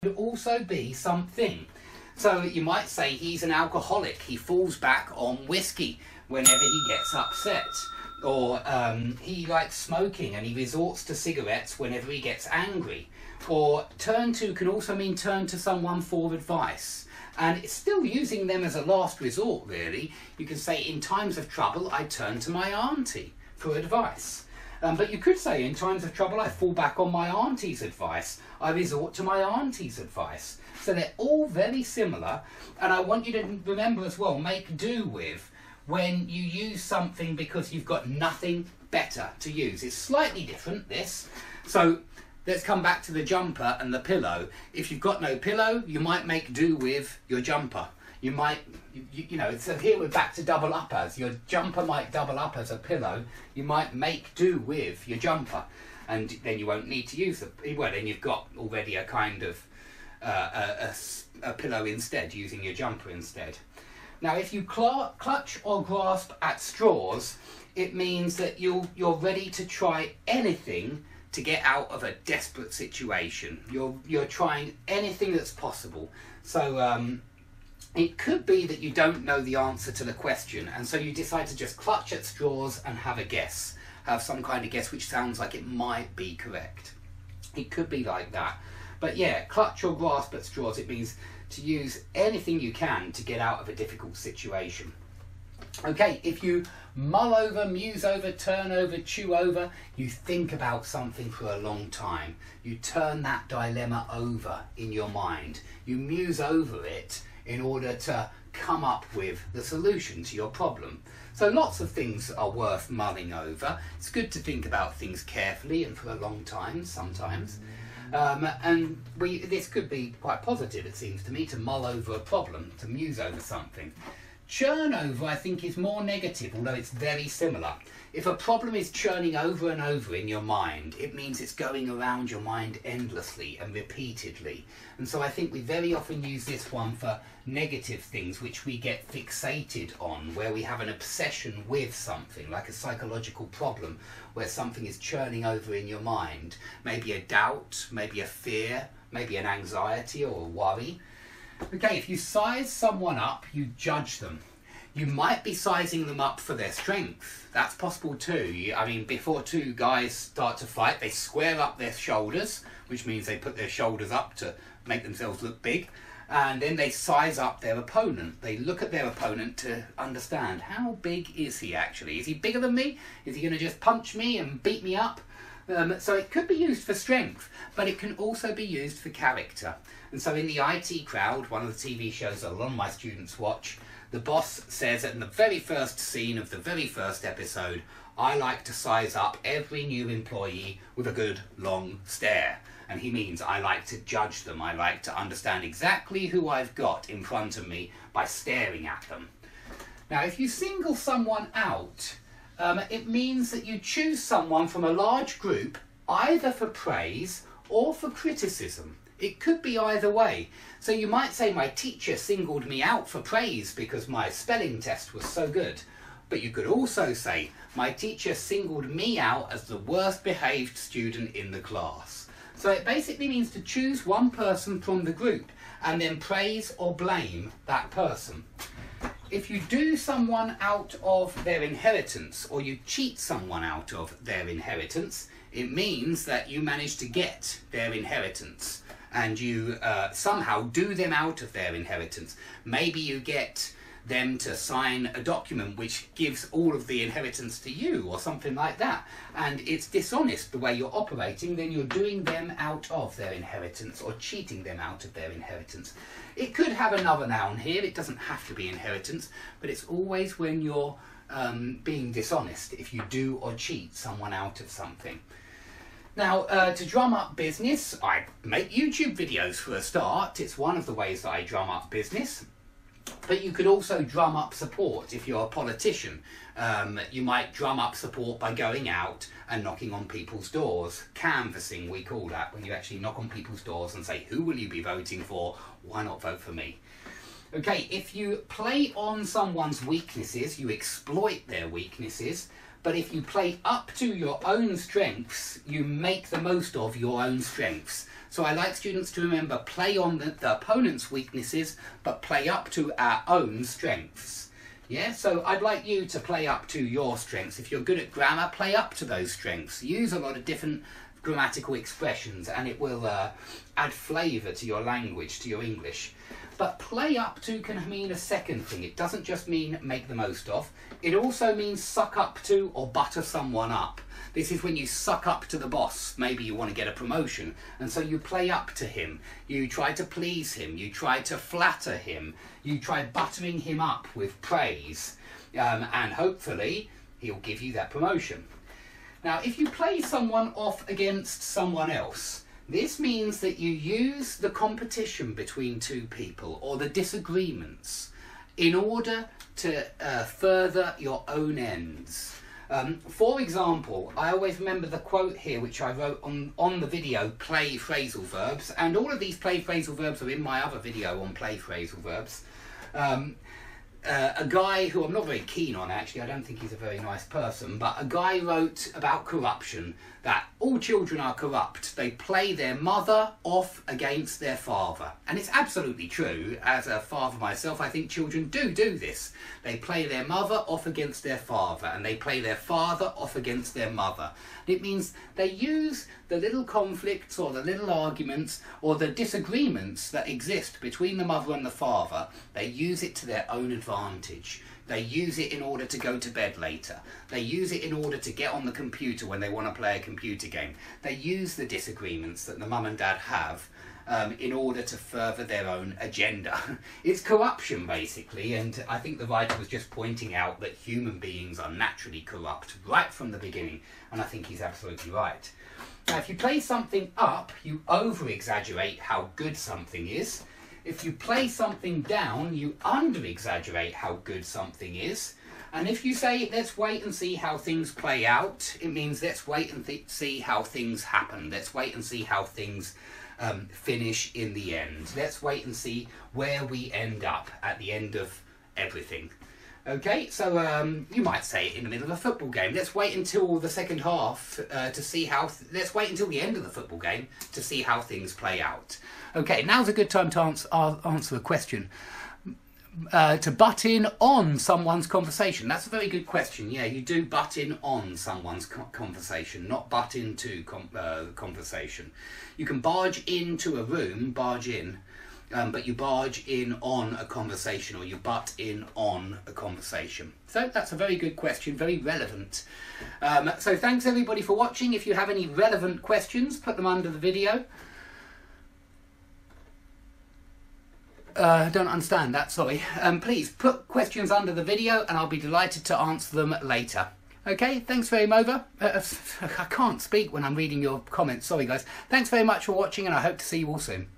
could also be something. So you might say he's an alcoholic. He falls back on whiskey whenever he gets upset. Or he likes smoking and he resorts to cigarettes whenever he gets angry. Or turn to can also mean turn to someone for advice. And it's still using them as a last resort, really. You can say, in times of trouble, I turn to my auntie for advice. But you could say, in times of trouble, I fall back on my auntie's advice. I resort to my auntie's advice. So they're all very similar. And I want you to remember as well, make do with when you use something because you've got nothing better to use. It's slightly different, this. So let's come back to the jumper and the pillow. If you've got no pillow, you might make do with your jumper. You might, you know, so here we're back to double up as. Your jumper might double up as a pillow. You might make do with your jumper. And then you won't need to use it. Well, then you've got already a kind of a pillow instead, using your jumper instead. Now, if you clutch or grasp at straws, it means that you're ready to try anything to get out of a desperate situation. You're trying anything that's possible. So it could be that you don't know the answer to the question, and so you decide to just clutch at straws and have a guess. Have some kind of guess which sounds like it might be correct. It could be like that. But yeah, clutch or grasp at straws, it means to use anything you can to get out of a difficult situation. Okay, if you mull over, muse over, turn over, chew over, you think about something for a long time. You turn that dilemma over in your mind. You muse over it in order to come up with the solution to your problem. So lots of things are worth mulling over. It's good to think about things carefully and for a long time sometimes. And this could be quite positive, it seems to me, to mull over a problem, to muse over something. Churn over, I think, is more negative, although it's very similar. If a problem is churning over and over in your mind, it means it's going around your mind endlessly and repeatedly. And so I think we very often use this one for negative things which we get fixated on, where we have an obsession with something, like a psychological problem, where something is churning over in your mind. Maybe a doubt, maybe a fear, maybe an anxiety or a worry. Okay, if you size someone up, you judge them. You might be sizing them up for their strength. That's possible too. I mean, before two guys start to fight, they square up their shoulders, which means they put their shoulders up to make themselves look big. And then they size up their opponent. They look at their opponent to understand, how big is he actually? Is he bigger than me? Is he going to just punch me and beat me up? So it could be used for strength, but it can also be used for character. And so in the IT Crowd, one of the TV shows that a lot of my students watch, the boss says in the very first scene of the very first episode, I like to size up every new employee with a good long stare. And he means I like to judge them. I like to understand exactly who I've got in front of me by staring at them. Now, if you single someone out, it means that you choose someone from a large group, either for praise or for criticism. It could be either way. So you might say, my teacher singled me out for praise because my spelling test was so good. But you could also say, my teacher singled me out as the worst behaved student in the class. So it basically means to choose one person from the group and then praise or blame that person. If you do someone out of their inheritance, or you cheat someone out of their inheritance, it means that you manage to get their inheritance and you somehow do them out of their inheritance. Maybe you get them to sign a document which gives all of the inheritance to you or something like that, and it's dishonest the way you're operating, then you're doing them out of their inheritance or cheating them out of their inheritance. It could have another noun here, it doesn't have to be inheritance, but it's always when you're being dishonest, if you do or cheat someone out of something. Now, to drum up business, I make YouTube videos for a start. It's one of the ways that I drum up business. But you could also drum up support if you're a politician. You might drum up support by going out and knocking on people's doors. Canvassing, we call that, when you actually knock on people's doors and say, who will you be voting for? Why not vote for me? Okay, if you play on someone's weaknesses, you exploit their weaknesses, But if you play up to your own strengths, you make the most of your own strengths. So I like students to remember, play on the opponent's weaknesses, but play up to our own strengths. Yeah, so I'd like you to play up to your strengths. If you're good at grammar, play up to those strengths. Use a lot of different grammatical expressions, and it will add flavour to your language, to your English. But play up to can mean a second thing. It doesn't just mean make the most of. It also means suck up to or butter someone up. This is when you suck up to the boss. Maybe you want to get a promotion, and so you play up to him. You try to please him. You try to flatter him. You try buttering him up with praise, and hopefully he'll give you that promotion. Now, if you play someone off against someone else, this means that you use the competition between two people or the disagreements in order to further your own ends. For example, I always remember the quote here which I wrote on the video, Play Phrasal Verbs, and all of these play phrasal verbs are in my other video on play phrasal verbs. A guy who I'm not very keen on, actually, I don't think he's a very nice person, but a guy wrote about corruption, that all children are corrupt. They play their mother off against their father. And it's absolutely true. As a father myself, I think children do this. They play their mother off against their father, and they play their father off against their mother. It means they use the little conflicts or the little arguments or the disagreements that exist between the mother and the father. They use it to their own advantage. They use it in order to go to bed later. They use it in order to get on the computer when they want to play a computer game. They use the disagreements that the mum and dad have in order to further their own agenda. It's corruption, basically, and I think the writer was just pointing out that human beings are naturally corrupt right from the beginning, and I think he's absolutely right. Now, if you play something up, you over-exaggerate how good something is. If you play something down, you under-exaggerate how good something is. And if you say, let's wait and see how things play out, it means let's wait and see how things happen. Let's wait and see how things finish in the end. Let's wait and see where we end up at the end of everything. Okay, so you might say it in the middle of a football game. Let's wait until the second half to see how... let's wait until the end of the football game to see how things play out. Okay, now's a good time to answer a question. To butt in on someone's conversation. That's a very good question. Yeah, you do butt in on someone's conversation, not butt into conversation. You can barge into a room, barge in, but you barge in on a conversation, or you butt in on a conversation. So that's a very good question, very relevant. So thanks everybody for watching. If you have any relevant questions, put them under the video. Don't understand that, sorry. Please put questions under the video and I'll be delighted to answer them later. Okay, thanks very much. I can't speak when I'm reading your comments, sorry guys. Thanks very much for watching, and I hope to see you all soon.